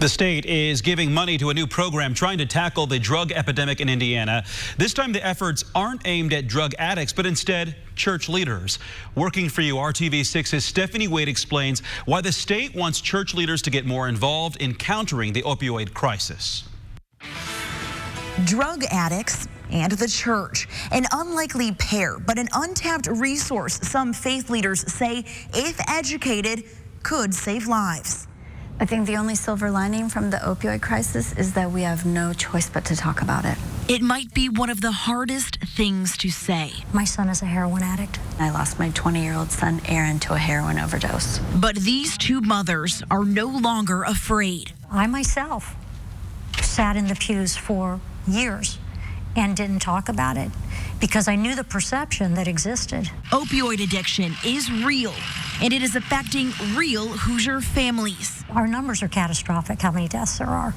The state is giving money to a new program trying to tackle the drug epidemic in Indiana. This time the efforts aren't aimed at drug addicts, but instead church leaders. Working for you, RTV6's Stephanie Wade explains why the state wants church leaders to get more involved in countering the opioid crisis. Drug addicts and the church, an unlikely pair, but an untapped resource some faith leaders say, if educated, could save lives. I think the only silver lining from the opioid crisis is that we have no choice but to talk about it. It might be one of the hardest things to say. My son is a heroin addict. I lost my 20-year-old son, Aaron, to a heroin overdose. But these two mothers are no longer afraid. I myself sat in the pews for years and didn't talk about it because I knew the perception that existed. Opioid addiction is real, and it is affecting real Hoosier families. Our numbers are catastrophic, how many deaths there are.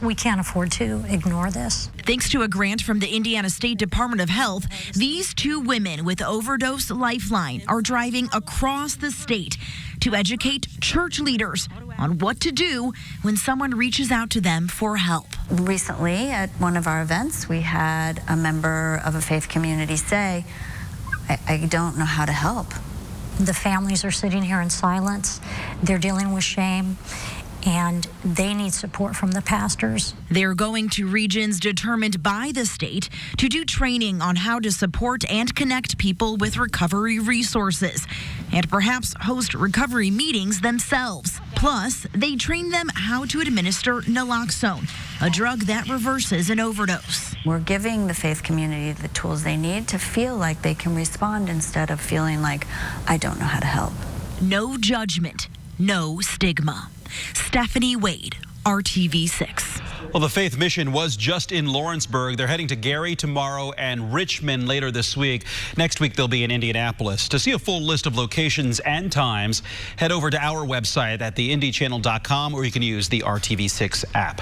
We can't afford to ignore this. Thanks to a grant from the Indiana State Department of Health, these two women with Overdose Lifeline are driving across the state to educate church leaders on what to do when someone reaches out to them for help. Recently, at one of our events, we had a member of a faith community say, I don't know how to help. The families are sitting here in silence. They're dealing with shame, and they need support from the pastors. They're going to regions determined by the state to do training on how to support and connect people with recovery resources, and perhaps host recovery meetings themselves. Plus, they train them how to administer naloxone, a drug that reverses an overdose. We're giving the faith community the tools they need to feel like they can respond instead of feeling like, I don't know how to help. No judgment, no stigma. Stephanie Wade, RTV6. Well, the Faith Mission was just in Lawrenceburg. They're heading to Gary tomorrow and Richmond later this week. Next week, they'll be in Indianapolis. To see a full list of locations and times, head over to our website at theindychannel.com, or you can use the RTV6 app.